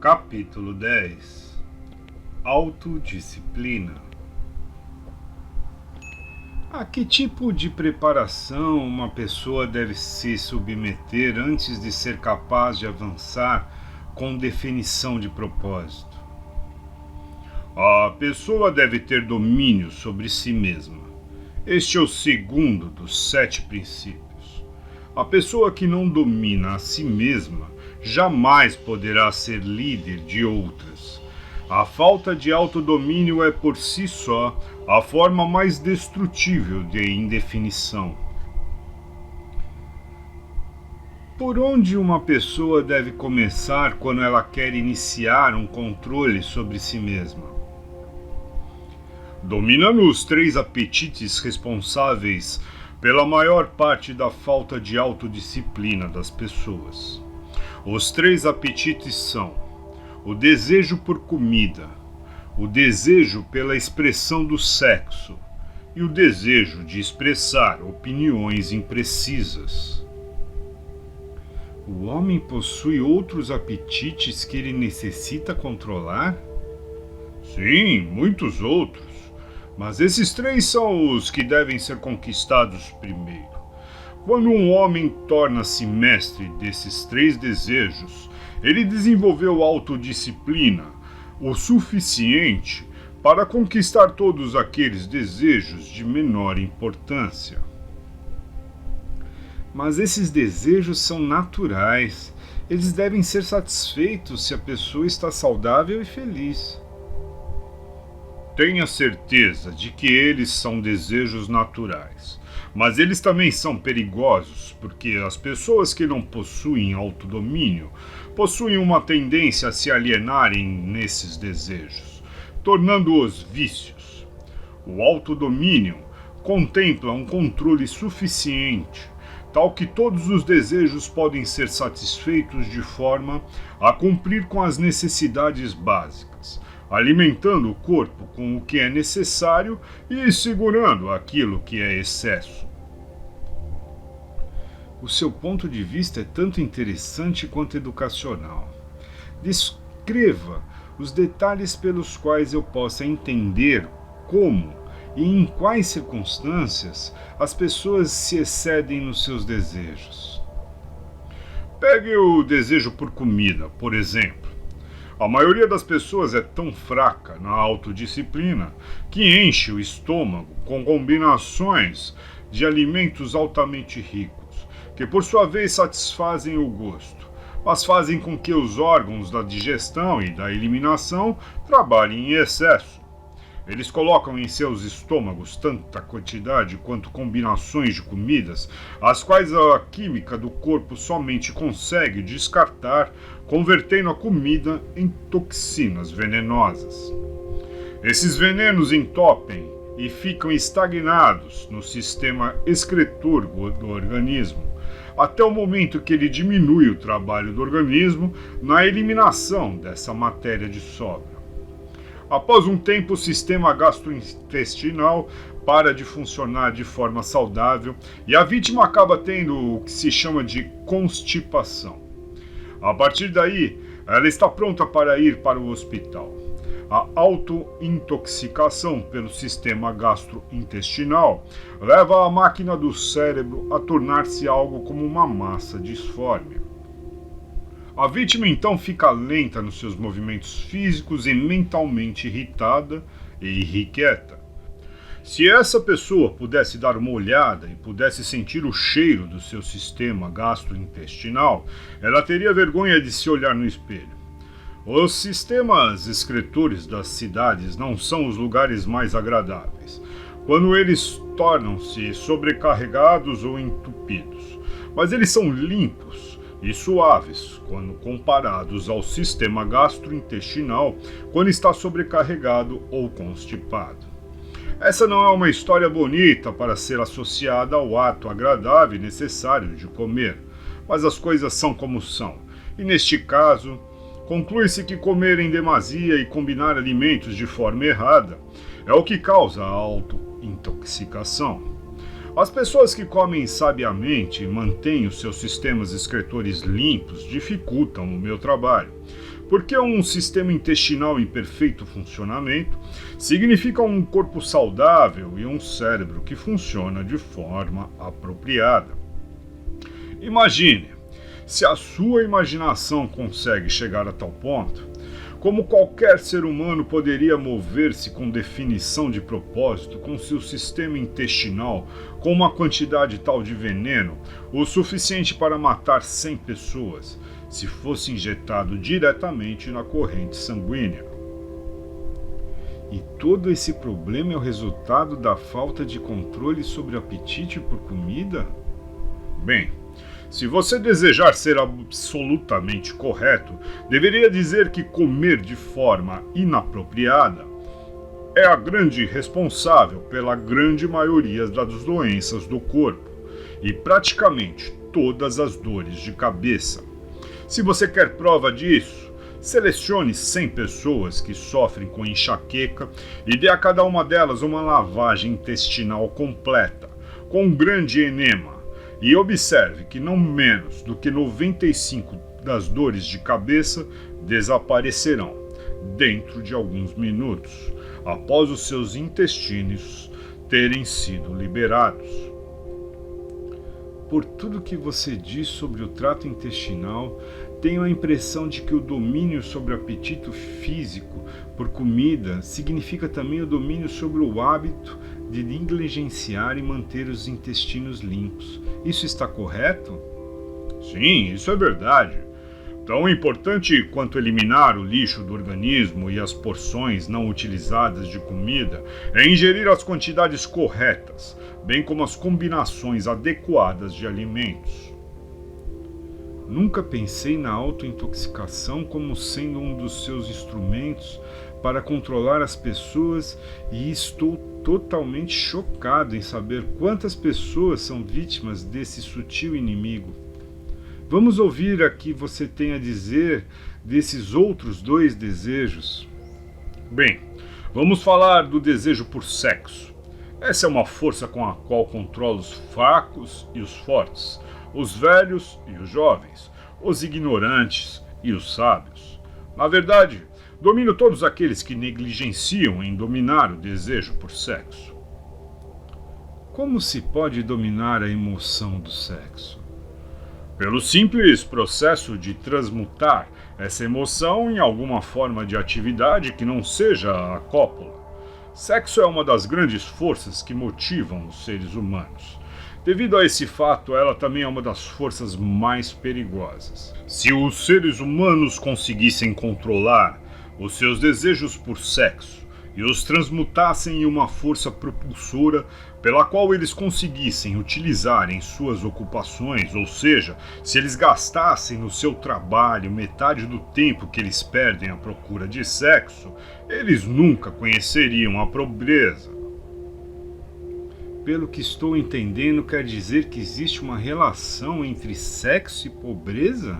Capítulo 10. Autodisciplina. A que tipo de preparação uma pessoa deve se submeter antes de ser capaz de avançar com definição de propósito? A pessoa deve ter domínio sobre si mesma. Este é o segundo dos 7 princípios. A pessoa que não domina a si mesma jamais poderá ser líder de outras. A falta de autodomínio é por si só a forma mais destrutível de indefinição. Por onde uma pessoa deve começar quando ela quer iniciar um controle sobre si mesma? Dominando os 3 apetites responsáveis pela maior parte da falta de autodisciplina das pessoas. Os 3 apetites são o desejo por comida, o desejo pela expressão do sexo e o desejo de expressar opiniões imprecisas. O homem possui outros apetites que ele necessita controlar? Sim, muitos outros, mas esses 3 são os que devem ser conquistados primeiro. Quando um homem torna-se mestre desses 3 desejos, ele desenvolveu autodisciplina o suficiente para conquistar todos aqueles desejos de menor importância. Mas esses desejos são naturais. Eles devem ser satisfeitos se a pessoa está saudável e feliz. Tenha certeza de que eles são desejos naturais. Mas eles também são perigosos, porque as pessoas que não possuem autodomínio possuem uma tendência a se alienarem nesses desejos, tornando-os vícios. O autodomínio contempla um controle suficiente, tal que todos os desejos podem ser satisfeitos de forma a cumprir com as necessidades básicas, alimentando o corpo com o que é necessário e segurando aquilo que é excesso. O seu ponto de vista é tanto interessante quanto educacional. Descreva os detalhes pelos quais eu possa entender como e em quais circunstâncias as pessoas se excedem nos seus desejos. Pegue o desejo por comida, por exemplo. A maioria das pessoas é tão fraca na autodisciplina que enche o estômago com combinações de alimentos altamente ricos, que por sua vez satisfazem o gosto, mas fazem com que os órgãos da digestão e da eliminação trabalhem em excesso. Eles colocam em seus estômagos tanta quantidade quanto combinações de comidas, as quais a química do corpo somente consegue descartar, convertendo a comida em toxinas venenosas. Esses venenos entopem e ficam estagnados no sistema excretor do organismo, até o momento que ele diminui o trabalho do organismo na eliminação dessa matéria de sobra. Após um tempo, o sistema gastrointestinal para de funcionar de forma saudável e a vítima acaba tendo o que se chama de constipação. A partir daí, ela está pronta para ir para o hospital. A autointoxicação pelo sistema gastrointestinal leva a máquina do cérebro a tornar-se algo como uma massa disforme. A vítima então fica lenta nos seus movimentos físicos e mentalmente irritada e irrequieta. Se essa pessoa pudesse dar uma olhada e pudesse sentir o cheiro do seu sistema gastrointestinal, ela teria vergonha de se olhar no espelho. Os sistemas excretores das cidades não são os lugares mais agradáveis, quando eles tornam-se sobrecarregados ou entupidos, mas eles são limpos e suaves quando comparados ao sistema gastrointestinal quando está sobrecarregado ou constipado. Essa não é uma história bonita para ser associada ao ato agradável e necessário de comer, mas as coisas são como são, e neste caso, conclui-se que comer em demasia e combinar alimentos de forma errada é o que causa a autointoxicação. As pessoas que comem sabiamente e mantêm os seus sistemas excretores limpos dificultam o meu trabalho, Porque um sistema intestinal em perfeito funcionamento significa um corpo saudável e um cérebro que funciona de forma apropriada. Imagine, se a sua imaginação consegue chegar a tal ponto, como qualquer ser humano poderia mover-se com definição de propósito com seu sistema intestinal com uma quantidade tal de veneno, o suficiente para matar 100 pessoas, se fosse injetado diretamente na corrente sanguínea? E todo esse problema é o resultado da falta de controle sobre o apetite por comida? Bem, se você desejar ser absolutamente correto, deveria dizer que comer de forma inapropriada é a grande responsável pela grande maioria das doenças do corpo e praticamente todas as dores de cabeça. Se você quer prova disso, selecione 100 pessoas que sofrem com enxaqueca e dê a cada uma delas uma lavagem intestinal completa, com um grande enema. E observe que não menos do que 95 das dores de cabeça desaparecerão dentro de alguns minutos, após os seus intestinos terem sido liberados. Por tudo que você diz sobre o trato intestinal, tenho a impressão de que o domínio sobre o apetite físico por comida significa também o domínio sobre o hábito de negligenciar e manter os intestinos limpos. Isso está correto? Sim, isso é verdade. Tão importante quanto eliminar o lixo do organismo e as porções não utilizadas de comida é ingerir as quantidades corretas, bem como as combinações adequadas de alimentos. Nunca pensei na autointoxicação como sendo um dos seus instrumentos para controlar as pessoas e estou totalmente chocado em saber quantas pessoas são vítimas desse sutil inimigo. Vamos ouvir o que você tem a dizer desses outros dois desejos. Bem, vamos falar do desejo por sexo. Essa é uma força com a qual controla os fracos e os fortes, os velhos e os jovens, os ignorantes e os sábios. Na verdade, domino todos aqueles que negligenciam em dominar o desejo por sexo. Como se pode dominar a emoção do sexo? Pelo simples processo de transmutar essa emoção em alguma forma de atividade que não seja a cópula. Sexo é uma das grandes forças que motivam os seres humanos. Devido a esse fato, ela também é uma das forças mais perigosas. Se os seres humanos conseguissem controlar os seus desejos por sexo e os transmutassem em uma força propulsora pela qual eles conseguissem utilizar em suas ocupações, ou seja, se eles gastassem no seu trabalho metade do tempo que eles perdem à procura de sexo, eles nunca conheceriam a pobreza. Pelo que estou entendendo, quer dizer que existe uma relação entre sexo e pobreza?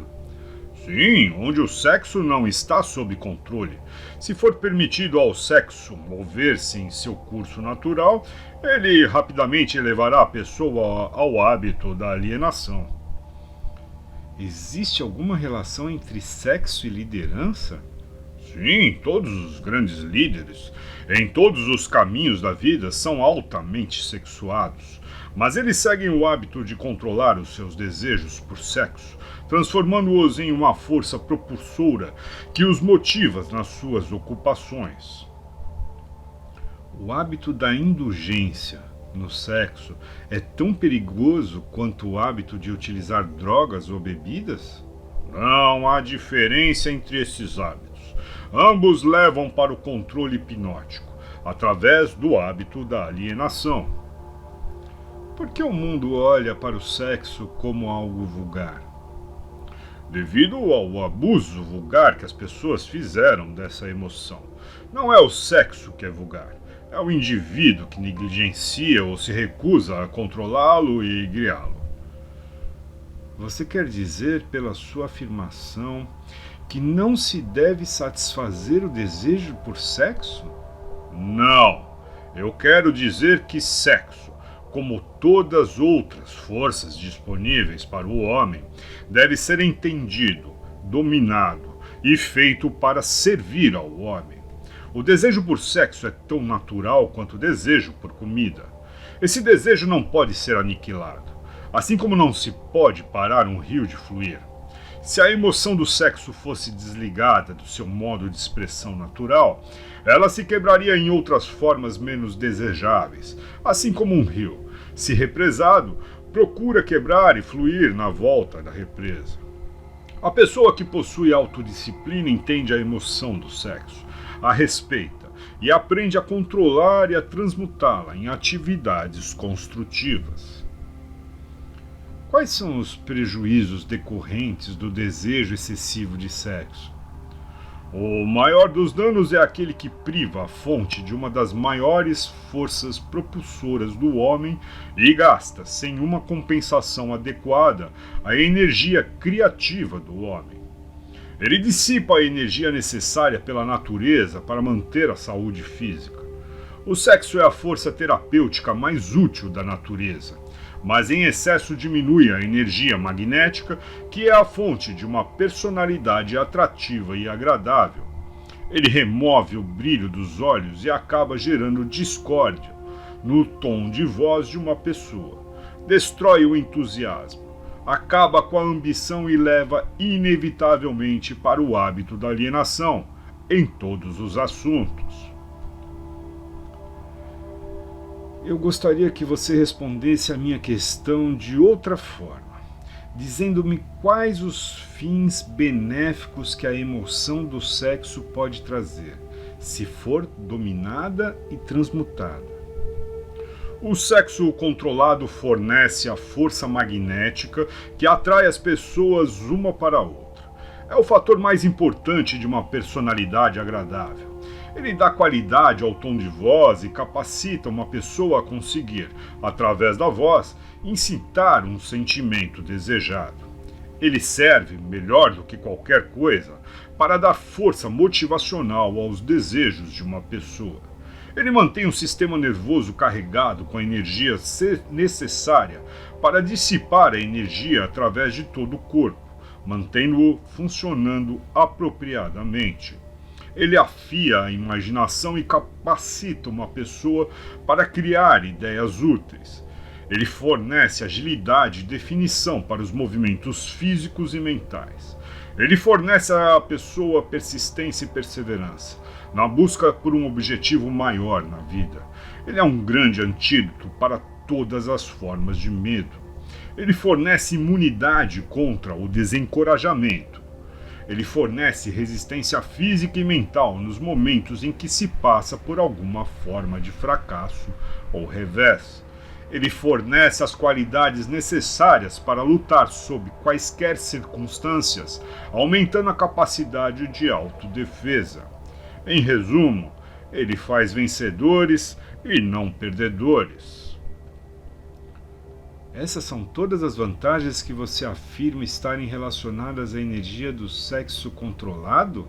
Sim, onde o sexo não está sob controle. Se for permitido ao sexo mover-se em seu curso natural, ele rapidamente levará a pessoa ao hábito da alienação. Existe alguma relação entre sexo e liderança? Sim, todos os grandes líderes, em todos os caminhos da vida, são altamente sexuados, mas eles seguem o hábito de controlar os seus desejos por sexo, transformando-os em uma força propulsora que os motiva nas suas ocupações. O hábito da indulgência no sexo é tão perigoso quanto o hábito de utilizar drogas ou bebidas? Não há diferença entre esses hábitos. Ambos levam para o controle hipnótico, através do hábito da alienação. Por que o mundo olha para o sexo como algo vulgar? Devido ao abuso vulgar que as pessoas fizeram dessa emoção. Não é o sexo que é vulgar, é o indivíduo que negligencia ou se recusa a controlá-lo e guiá-lo. Você quer dizer, pela sua afirmação, que não se deve satisfazer o desejo por sexo? Não, eu quero dizer que sexo, como todas as outras forças disponíveis para o homem, deve ser entendido, dominado e feito para servir ao homem. O desejo por sexo é tão natural quanto o desejo por comida. Esse desejo não pode ser aniquilado, assim como não se pode parar um rio de fluir. Se a emoção do sexo fosse desligada do seu modo de expressão natural, ela se quebraria em outras formas menos desejáveis, assim como um rio, se represado, procura quebrar e fluir na volta da represa. A pessoa que possui autodisciplina entende a emoção do sexo, a respeita e aprende a controlar e a transmutá-la em atividades construtivas. Quais são os prejuízos decorrentes do desejo excessivo de sexo? O maior dos danos é aquele que priva a fonte de uma das maiores forças propulsoras do homem e gasta, sem uma compensação adequada, a energia criativa do homem. Ele dissipa a energia necessária pela natureza para manter a saúde física. O sexo é a força terapêutica mais útil da natureza, mas em excesso diminui a energia magnética, que é a fonte de uma personalidade atrativa e agradável. Ele remove o brilho dos olhos e acaba gerando discórdia no tom de voz de uma pessoa. Destrói o entusiasmo, acaba com a ambição e leva inevitavelmente para o hábito da alienação em todos os assuntos. Eu gostaria que você respondesse a minha questão de outra forma, dizendo-me quais os fins benéficos que a emoção do sexo pode trazer, se for dominada e transmutada. O sexo controlado fornece a força magnética que atrai as pessoas uma para a outra. É o fator mais importante de uma personalidade agradável. Ele dá qualidade ao tom de voz e capacita uma pessoa a conseguir, através da voz, incitar um sentimento desejado. Ele serve, melhor do que qualquer coisa, para dar força motivacional aos desejos de uma pessoa. Ele mantém o sistema nervoso carregado com a energia necessária para dissipar a energia através de todo o corpo, mantendo-o funcionando apropriadamente. Ele afia a imaginação e capacita uma pessoa para criar ideias úteis. Ele fornece agilidade e definição para os movimentos físicos e mentais. Ele fornece à pessoa persistência e perseverança, na busca por um objetivo maior na vida. Ele é um grande antídoto para todas as formas de medo. Ele fornece imunidade contra o desencorajamento. Ele fornece resistência física e mental nos momentos em que se passa por alguma forma de fracasso ou revés. Ele fornece as qualidades necessárias para lutar sob quaisquer circunstâncias, aumentando a capacidade de autodefesa. Em resumo, ele faz vencedores e não perdedores. Essas são todas as vantagens que você afirma estarem relacionadas à energia do sexo controlado?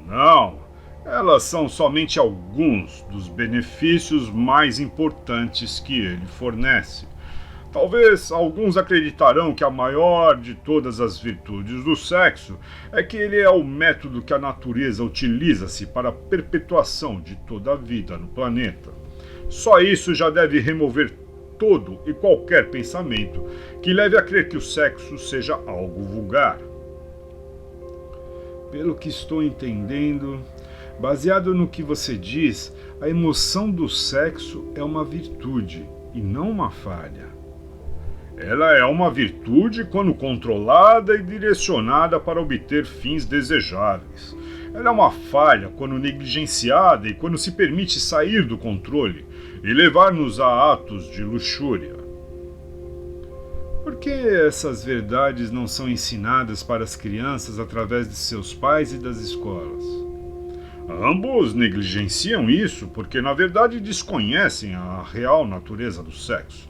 Não, elas são somente alguns dos benefícios mais importantes que ele fornece. Talvez alguns acreditarão que a maior de todas as virtudes do sexo é que ele é o método que a natureza utiliza-se para a perpetuação de toda a vida no planeta. Só isso já deve remover todo e qualquer pensamento que leve a crer que o sexo seja algo vulgar. Pelo que estou entendendo, baseado no que você diz, a emoção do sexo é uma virtude e não uma falha. Ela é uma virtude quando controlada e direcionada para obter fins desejáveis. Ela é uma falha quando negligenciada e quando se permite sair do controle e levar-nos a atos de luxúria. Por que essas verdades não são ensinadas para as crianças através de seus pais e das escolas? Ambos negligenciam isso porque, na verdade, desconhecem a real natureza do sexo.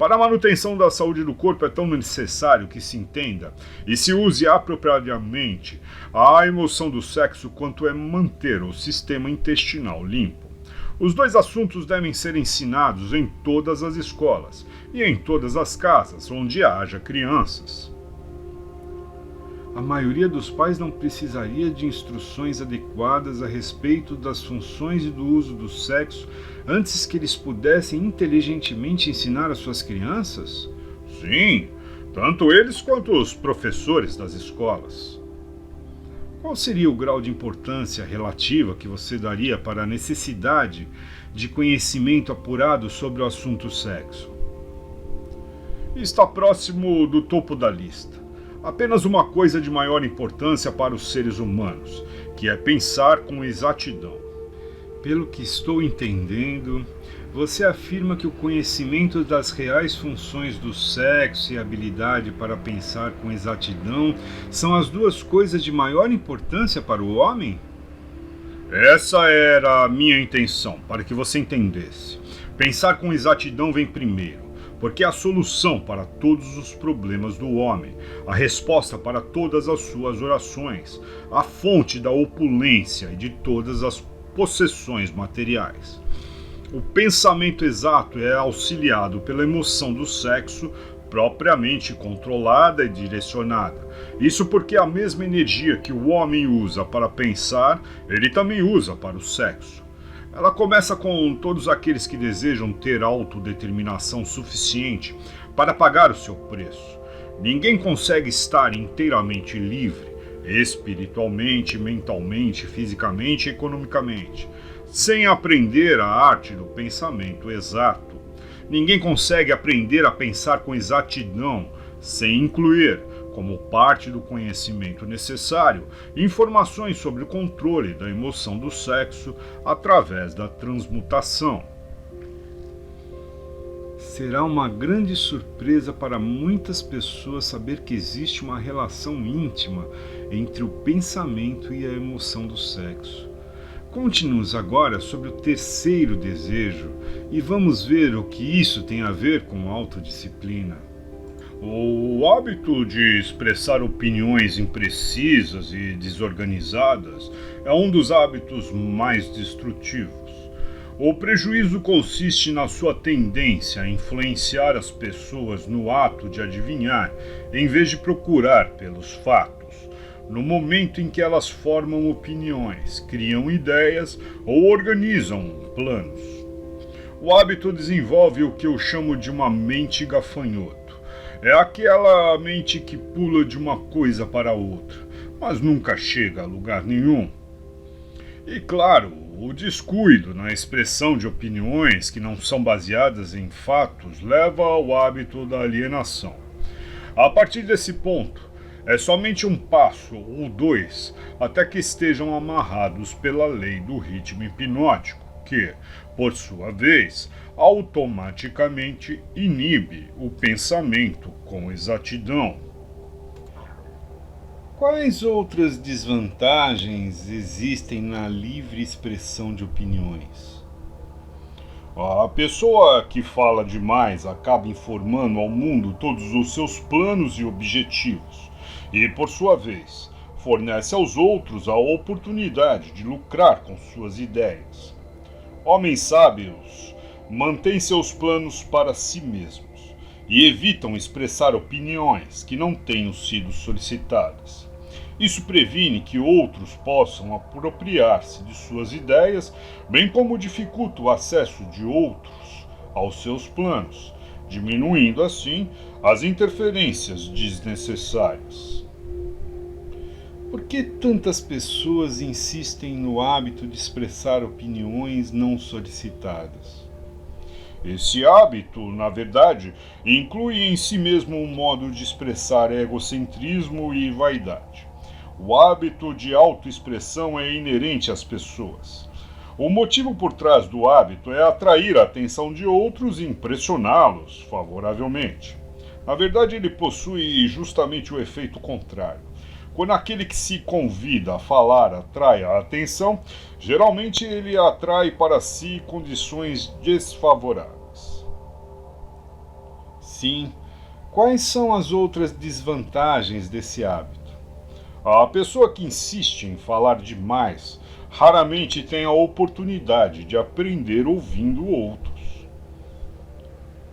Para a manutenção da saúde do corpo é tão necessário que se entenda e se use apropriadamente a emoção do sexo quanto é manter o sistema intestinal limpo. Os dois assuntos devem ser ensinados em todas as escolas e em todas as casas onde haja crianças. A maioria dos pais não precisaria de instruções adequadas a respeito das funções e do uso do sexo antes que eles pudessem inteligentemente ensinar às suas crianças? Sim, tanto eles quanto os professores das escolas. Qual seria o grau de importância relativa que você daria para a necessidade de conhecimento apurado sobre o assunto sexo? Está próximo do topo da lista. Apenas uma coisa de maior importância para os seres humanos, que é pensar com exatidão. Pelo que estou entendendo, você afirma que o conhecimento das reais funções do sexo e a habilidade para pensar com exatidão são as duas coisas de maior importância para o homem? Essa era a minha intenção, para que você entendesse. Pensar com exatidão vem primeiro, porque é a solução para todos os problemas do homem, a resposta para todas as suas orações, a fonte da opulência e de todas as possessões materiais. O pensamento exato é auxiliado pela emoção do sexo propriamente controlada e direcionada. Isso porque a mesma energia que o homem usa para pensar, ele também usa para o sexo. Ela começa com todos aqueles que desejam ter autodeterminação suficiente para pagar o seu preço. Ninguém consegue estar inteiramente livre, espiritualmente, mentalmente, fisicamente e economicamente, sem aprender a arte do pensamento exato. Ninguém consegue aprender a pensar com exatidão sem incluir, como parte do conhecimento necessário, informações sobre o controle da emoção do sexo através da transmutação. Será uma grande surpresa para muitas pessoas saber que existe uma relação íntima entre o pensamento e a emoção do sexo. Conte-nos agora sobre o terceiro desejo e vamos ver o que isso tem a ver com autodisciplina. O hábito de expressar opiniões imprecisas e desorganizadas é um dos hábitos mais destrutivos. O prejuízo consiste na sua tendência a influenciar as pessoas no ato de adivinhar, em vez de procurar pelos fatos, no momento em que elas formam opiniões, criam ideias ou organizam planos. O hábito desenvolve o que eu chamo de uma mente gafanhoto. É aquela mente que pula de uma coisa para outra, mas nunca chega a lugar nenhum. E claro, o descuido na expressão de opiniões que não são baseadas em fatos leva ao hábito da alienação. A partir desse ponto, é somente um passo ou dois até que estejam amarrados pela lei do ritmo hipnótico, que, por sua vez, automaticamente inibe o pensamento com exatidão. Quais outras desvantagens existem na livre expressão de opiniões? A pessoa que fala demais acaba informando ao mundo todos os seus planos e objetivos, e, por sua vez, fornece aos outros a oportunidade de lucrar com suas ideias. Homens sábios mantêm seus planos para si mesmos e evitam expressar opiniões que não tenham sido solicitadas. Isso previne que outros possam apropriar-se de suas ideias, bem como dificulta o acesso de outros aos seus planos, diminuindo assim as interferências desnecessárias. Por que tantas pessoas insistem no hábito de expressar opiniões não solicitadas? Esse hábito, na verdade, inclui em si mesmo um modo de expressar egocentrismo e vaidade. O hábito de autoexpressão é inerente às pessoas. O motivo por trás do hábito é atrair a atenção de outros e impressioná-los favoravelmente. Na verdade, ele possui justamente o efeito contrário. Quando aquele que se convida a falar atrai a atenção, geralmente ele atrai para si condições desfavoráveis. Sim, quais são as outras desvantagens desse hábito? A pessoa que insiste em falar demais raramente tem a oportunidade de aprender ouvindo outros.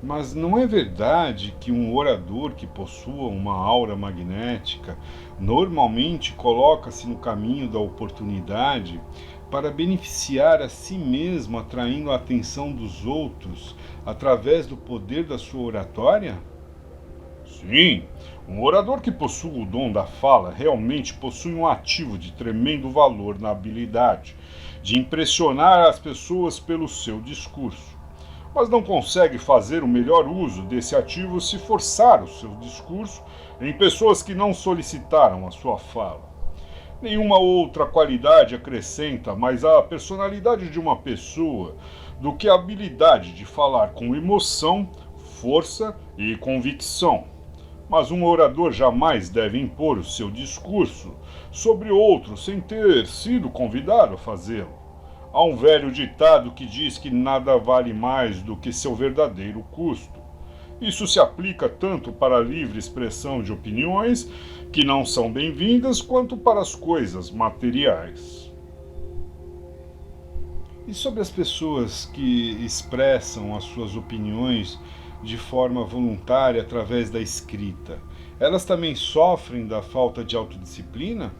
Mas não é verdade que um orador que possua uma aura magnética normalmente coloca-se no caminho da oportunidade para beneficiar a si mesmo, atraindo a atenção dos outros através do poder da sua oratória? Sim, um orador que possui o dom da fala realmente possui um ativo de tremendo valor na habilidade de impressionar as pessoas pelo seu discurso, mas não consegue fazer o melhor uso desse ativo se forçar o seu discurso em pessoas que não solicitaram a sua fala. Nenhuma outra qualidade acrescenta mais a personalidade de uma pessoa do que a habilidade de falar com emoção, força e convicção. Mas um orador jamais deve impor o seu discurso sobre outro sem ter sido convidado a fazê-lo. Há um velho ditado que diz que nada vale mais do que seu verdadeiro custo. Isso se aplica tanto para a livre expressão de opiniões, que não são bem-vindas, quanto para as coisas materiais. E sobre as pessoas que expressam as suas opiniões de forma voluntária através da escrita, elas também sofrem da falta de autodisciplina?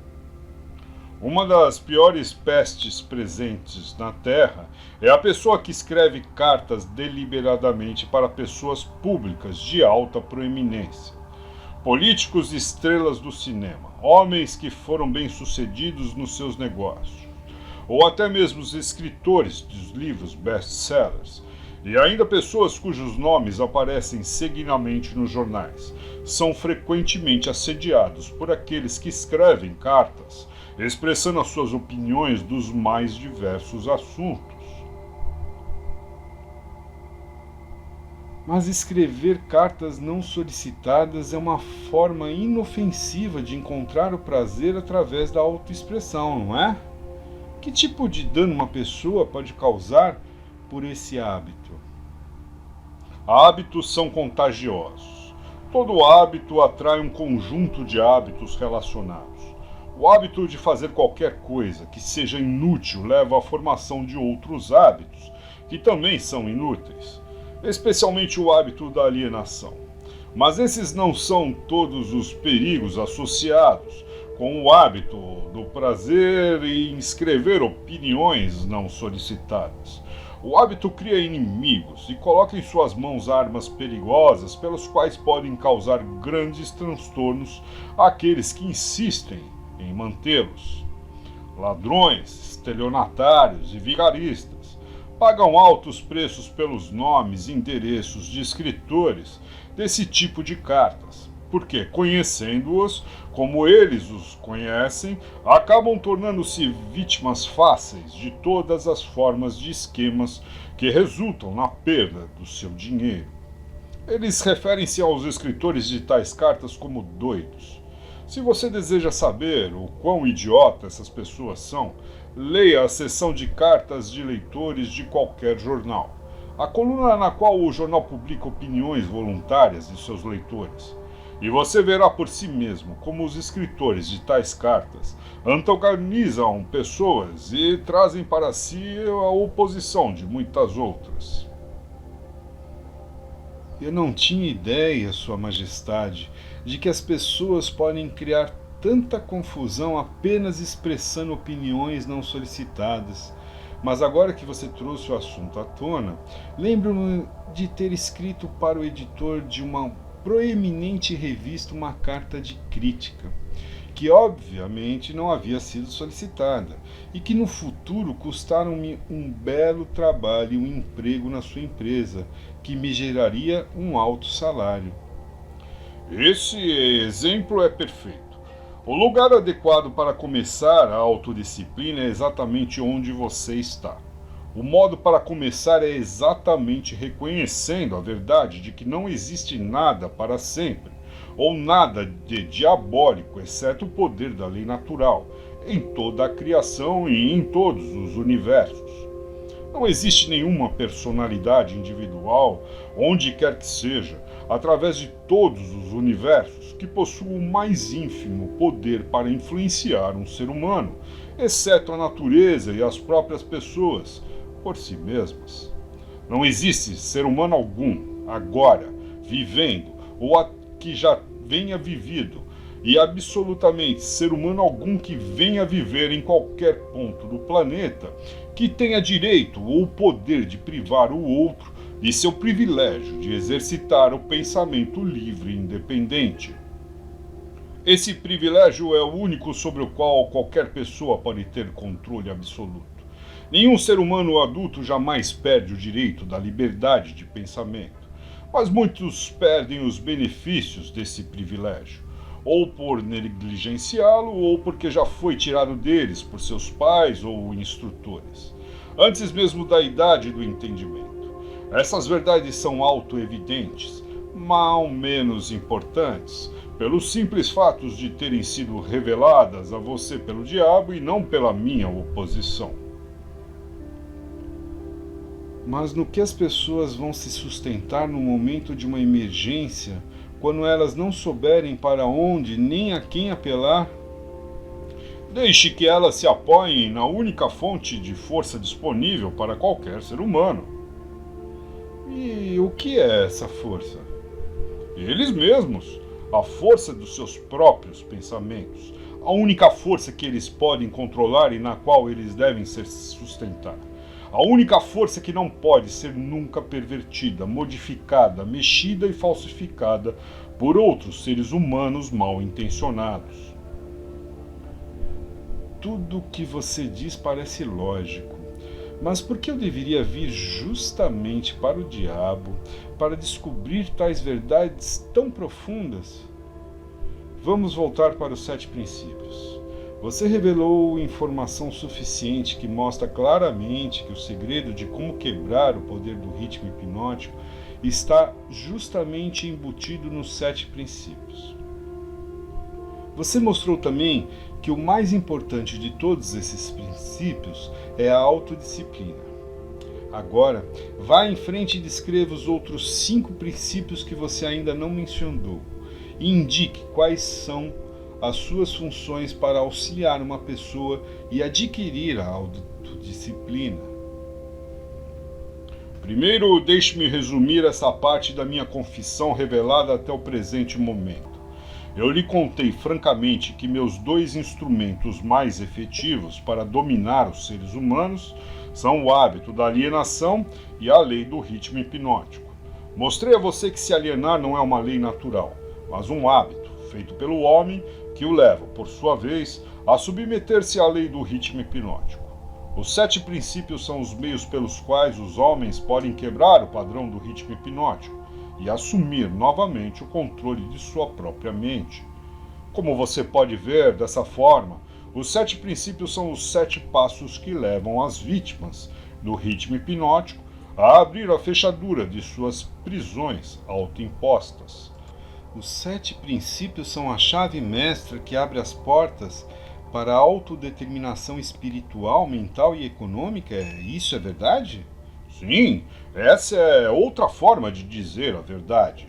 Uma das piores pestes presentes na Terra é a pessoa que escreve cartas deliberadamente para pessoas públicas de alta proeminência. Políticos e estrelas do cinema, homens que foram bem-sucedidos nos seus negócios, ou até mesmo os escritores dos livros best-sellers, e ainda pessoas cujos nomes aparecem seguidamente nos jornais, são frequentemente assediados por aqueles que escrevem cartas expressando as suas opiniões dos mais diversos assuntos. Mas escrever cartas não solicitadas é uma forma inofensiva de encontrar o prazer através da autoexpressão, não é? Que tipo de dano uma pessoa pode causar por esse hábito? Hábitos são contagiosos. Todo hábito atrai um conjunto de hábitos relacionados. O hábito de fazer qualquer coisa que seja inútil leva à formação de outros hábitos, que também são inúteis, especialmente o hábito da alienação. Mas esses não são todos os perigos associados com o hábito do prazer em escrever opiniões não solicitadas. O hábito cria inimigos e coloca em suas mãos armas perigosas pelas quais podem causar grandes transtornos àqueles que insistem em mantê-los. Ladrões, estelionatários e vigaristas pagam altos preços pelos nomes e endereços de escritores desse tipo de cartas, porque, conhecendo-os como eles os conhecem, acabam tornando-se vítimas fáceis de todas as formas de esquemas que resultam na perda do seu dinheiro. Eles referem-se aos escritores de tais cartas como doidos. Se você deseja saber o quão idiota essas pessoas são, leia a seção de cartas de leitores de qualquer jornal, a coluna na qual o jornal publica opiniões voluntárias de seus leitores. E você verá por si mesmo como os escritores de tais cartas antagonizam pessoas e trazem para si a oposição de muitas outras. Eu não tinha ideia, Sua Majestade, de que as pessoas podem criar tanta confusão apenas expressando opiniões não solicitadas. Mas agora que você trouxe o assunto à tona, lembro-me de ter escrito para o editor de uma proeminente revista uma carta de crítica, que obviamente não havia sido solicitada, e que no futuro custaram-me um belo trabalho e um emprego na sua empresa, que me geraria um alto salário. Esse exemplo é perfeito. O lugar adequado para começar a autodisciplina é exatamente onde você está. O modo para começar é exatamente reconhecendo a verdade de que não existe nada para sempre, ou nada de diabólico, exceto o poder da lei natural, em toda a criação e em todos os universos. Não existe nenhuma personalidade individual, onde quer que seja, através de todos os universos, que possua o mais ínfimo poder para influenciar um ser humano, exceto a natureza e as próprias pessoas, por si mesmas. Não existe ser humano algum, agora, vivendo, ou a que já venha vivido, e absolutamente ser humano algum que venha viver em qualquer ponto do planeta, que tenha direito ou poder de privar o outro de seu privilégio de exercitar o pensamento livre e independente. Esse privilégio é o único sobre o qual qualquer pessoa pode ter controle absoluto. Nenhum ser humano adulto jamais perde o direito da liberdade de pensamento, mas muitos perdem os benefícios desse privilégio, ou por negligenciá-lo, ou porque já foi tirado deles por seus pais ou instrutores, antes mesmo da idade do entendimento. Essas verdades são autoevidentes, mal menos importantes, pelos simples fatos de terem sido reveladas a você pelo diabo e não pela minha oposição. Mas no que as pessoas vão se sustentar no momento de uma emergência, quando elas não souberem para onde nem a quem apelar? Deixe que elas se apoiem na única fonte de força disponível para qualquer ser humano. E o que é essa força? Eles mesmos, a força dos seus próprios pensamentos, a única força que eles podem controlar e na qual eles devem se sustentar. A única força que não pode ser nunca pervertida, modificada, mexida e falsificada por outros seres humanos mal intencionados. Tudo o que você diz parece lógico, mas por que eu deveria vir justamente para o diabo para descobrir tais verdades tão profundas? Vamos voltar para os 7 princípios. Você revelou informação suficiente que mostra claramente que o segredo de como quebrar o poder do ritmo hipnótico está justamente embutido nos 7 princípios. Você mostrou também que o mais importante de todos esses princípios é a autodisciplina. Agora, vá em frente e descreva os outros 5 princípios que você ainda não mencionou e indique quais são as suas funções para auxiliar uma pessoa e adquirir a autodisciplina. Primeiro, deixe-me resumir essa parte da minha confissão revelada até o presente momento. Eu lhe contei francamente que meus 2 instrumentos mais efetivos para dominar os seres humanos são o hábito da alienação e a lei do ritmo hipnótico. Mostrei a você que se alienar não é uma lei natural, mas um hábito feito pelo homem que o leva, por sua vez, a submeter-se à lei do ritmo hipnótico. Os 7 princípios são os meios pelos quais os homens podem quebrar o padrão do ritmo hipnótico e assumir novamente o controle de sua própria mente. Como você pode ver dessa forma, os 7 princípios são os 7 passos que levam as vítimas do ritmo hipnótico a abrir a fechadura de suas prisões autoimpostas. Os 7 princípios são a chave mestra que abre as portas para a autodeterminação espiritual, mental e econômica? Isso é verdade? Sim, essa é outra forma de dizer a verdade.